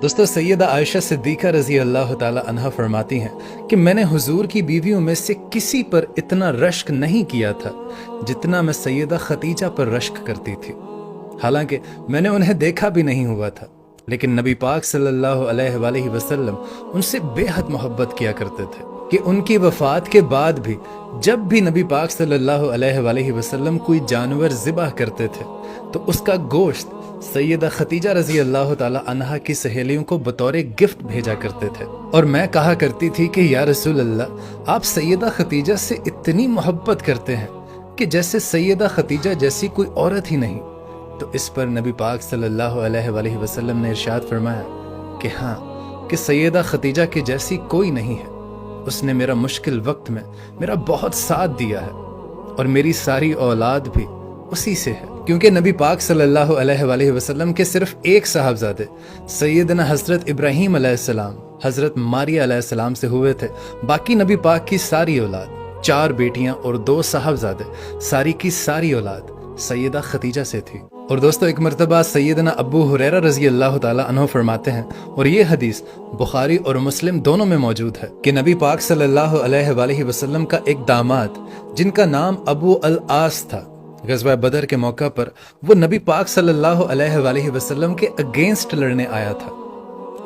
दोस्तों, सैयदा आयशा सिद्दीक़ा रज़ी अल्लाह ताला अन्हा फरमाती हैं कि मैंने हुजूर की बीवियों में से किसी पर इतना रश्क नहीं किया था जितना मैं सैयदा खतीजा पर रश्क करती थी। हालांकि मैंने उन्हें देखा भी नहीं हुआ था, लेकिन नबी पाक सल्लल्लाहु अलैहि वसल्लम उनसे बेहद मोहब्बत किया करते थे कि उनकी वफ़ात के बाद भी जब भी नबी पाक सल्लल्लाहु अलैहि वसल्लम कोई जानवर ज़िबह करते थे तो उसका गोश्त सैयदा खतीजा रज़ी अल्लाह ताला अन्हा की सहेलियों को बतौर गिफ्ट भेजा करते थे। और मैं कहा करती थी कि या रसूल अल्लाह, आप सैयदा खतीजा से इतनी मोहब्बत करते हैं कि जैसे सैयदा खतीजा जैसी कोई औरत ही नहीं। तो इस पर नबी पाक सल्लल्लाहु अलैहि वसल्लम ने इरशाद फरमाया कि हाँ, कि सैयदा खतीजा की जैसी कोई नहीं है। उसने मेरा मुश्किल वक्त में मेरा बहुत साथ दिया है और मेरी सारी औलाद भी उसी से है। क्योंकि नबी पाक सल्लल्लाहु अलैहि वसल्लम के सिर्फ एक साहबजादे सैयदना हज़रत इब्राहीम अलैहिस्सलाम, हज़रत मारिया अलैहिस्सलाम से हुए थे। बाकी नबी पाक की सारी औलाद, 4 बेटियां और 2 साहबजादे, सारी की सारी औलाद सैयदा खतीजा से थी। और दोस्तों, एक मरतबा सैयदना अबू हुरैरा रज़ी अल्लाह ताला अन्हु फरमाते हैं, और ये हदीस बुखारी और मुस्लिम दोनों में मौजूद है, कि नबी पाक सल्लल्लाहु अलैहि वसल्लम का एक दामाद जिनका नाम अबू अल आस था, ग़ज़वा बदर के मौका पर वो नबी पाक सल्लल्लाहु अलैहि वसल्लम के अगेंस्ट लड़ने आया था,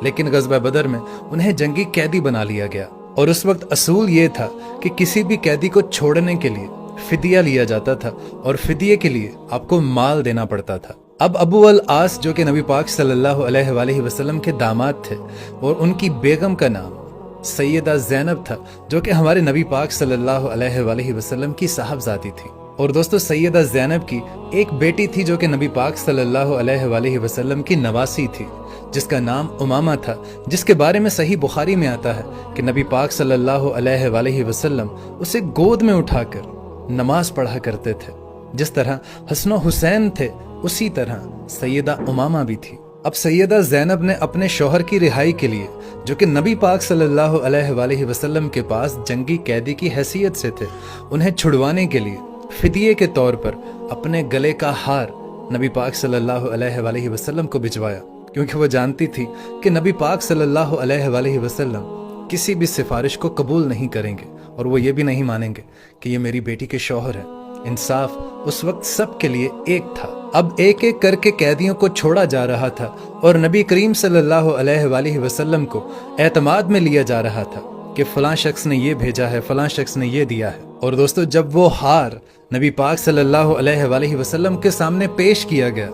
लेकिन ग़ज़वा बदर में उन्हें जंगी कैदी बना लिया गया। और उस वक्त असूल ये था कि किसी भी कैदी को छोड़ने के लिए फिदिया लिया जाता था और फिदिये के लिए आपको माल देना पड़ता था। अब अबू अल आस, जो कि नबी पाक सल्लल्लाहु अलैहि वसल्लम के दामाद थे, और उनकी बेगम का नाम सैयदा ज़ैनब था, जो कि हमारे नबी पाक सल्लल्लाहु अलैहि वसल्लम की साहबजादी थी। और दोस्तों, सैयदा ज़ैनब की एक बेटी थी जो कि नबी पाक सल्लल्लाहु अलैहि वसल्लम की नवासी थी, जिसका नाम उमामा था, जिसके बारे में सही बुखारी में आता है कि नबी पाक सल्लल्लाहु अलैहि वसल्लम उसे गोद में उठाकर नमाज पढ़ा करते थे। जिस तरह हसन हुसैन थे, उसी तरह सैयदा उमामा भी थी। अब सैयदा ज़ैनब ने अपने शौहर की रिहाई के लिए, जो कि नबी पाक सल्लल्लाहु अलैहि वसल्लम के पास जंगी कैदी की हैसियत से थे, उन्हें छुड़वाने के लिए फिदिये के तौर पर अपने गले का हार नबी पाक सल्लल्लाहु अलैहि वसल्लम को भिजवाया, क्योंकि वो जानती थी कि नबी पाक सल्लल्लाहु अलैहि वसल्लम किसी भी सिफारिश को कबूल नहीं करेंगे और वो ये भी नहीं मानेंगे कि ये मेरी बेटी के शौहर हैं। इंसाफ उस वक्त सब के लिए एक था। अब एक एक करके कैदियों को छोड़ा जा रहा था और नबी करीम सल्लल्लाहु अलैहि वसल्लम को एतमाद में लिया जा रहा था कि फलां शख्स ने ये भेजा है, फलां शख्स ने ये दिया है। और दोस्तों, जब वो हार नबी पाक सल्लल्लाहु अलैहि वसल्लम के सामने पेश किया गया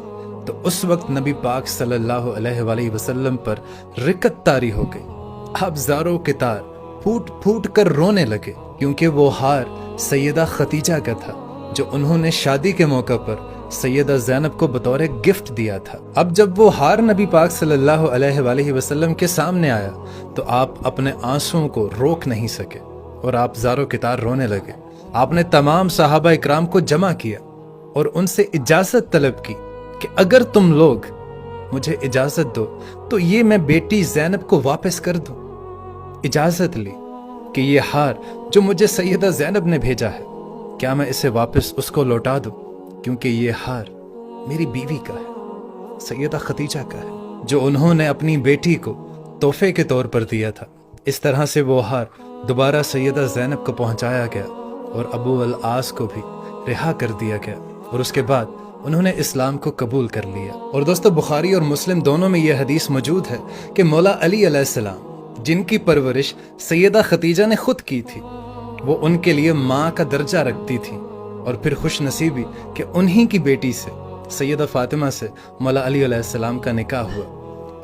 तो उस वक्त नबी पाक सल्लल्लाहु अलैहि वसल्लम पर रिकत तारी हो गई। आप ज़ारों के तार फूट फूट कर रोने लगे, क्योंकि वो हार सैयदा खतीजा का था, जो उन्होंने शादी के मौका पर सैयदा ज़ैनब को बतौर गिफ्ट दिया था। अब जब वो हार नबी पाक सल्लल्लाहु अलैहि वसल्लम के सामने आया तो आप अपने आंसुओं को रोक नहीं सके और आप ज़ारों के तार रोने लगे। आपने तमाम सहाबा इकराम को जमा किया और उनसे इजाज़त तलब की कि अगर तुम लोग मुझे इजाज़त दो तो ये मैं बेटी ज़ैनब को वापस कर दूं। इजाज़त ली कि ये हार जो मुझे सैयदा ज़ैनब ने भेजा है, क्या मैं इसे वापस उसको लौटा दूं, क्योंकि ये हार मेरी बीवी का है, सैयदा खतीजा का है, जो उन्होंने अपनी बेटी को तोहफे के तौर पर दिया था। इस तरह से वो हार दोबारा सैयदा ज़ैनब को पहुंचाया गया और अबू अल आस को भी रिहा कर दिया गया और उसके बाद उन्होंने इस्लाम को कबूल कर लिया। और दोस्तों, बुखारी और मुस्लिम दोनों में यह हदीस मौजूद है कि मौला अली अलैहिस्सलाम, जिनकी परवरिश सैयदा खतीजा ने खुद की थी, वो उनके लिए माँ का दर्जा रखती थी। और फिर खुश नसीबी कि उन्हीं की बेटी से सैयदा फातिमा से मौला अली अलैहिस्सलाम का निकाह हुआ।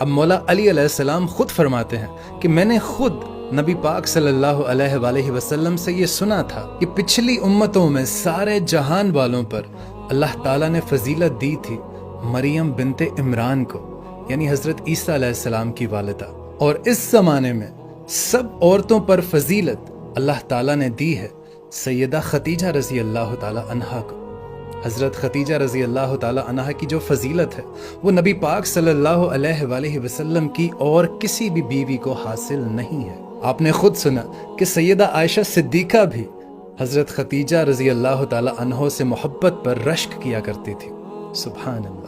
अब मौला अली अलैहिस्सलाम खुद फरमाते हैं कि मैंने खुद नबी पाक सल्लल्लाहु अलैहि वसल्लम से ये सुना था कि पिछली उम्मतों में सारे जहान वालों पर अल्लाह ताला ने फजीलत दी थी मरियम बिनते इमरान को, यानी हज़रत ईसा अलैहिस्सलाम की वालिदा, और इस ज़माने में सब औरतों पर फजीलत अल्लाह ताला ने दी है सैयदा खतीजा रज़ी अल्लाह ताला अन्हा को। हज़रत खतीजा रज़ी अल्लाह ताला अन्हा की जो फजीलत है वो नबी पाक सल्लल्लाहु अलैहि वसल्लम की और किसी भी बीवी को हासिल नहीं है। आपने खुद सुना कि सैयदा आयशा सिद्दीक़ा भी हज़रत खतीजा रज़ी अल्लाह ताला अन्हा से मोहब्बत पर रश्क किया करती थी। सुभान अल्लाह।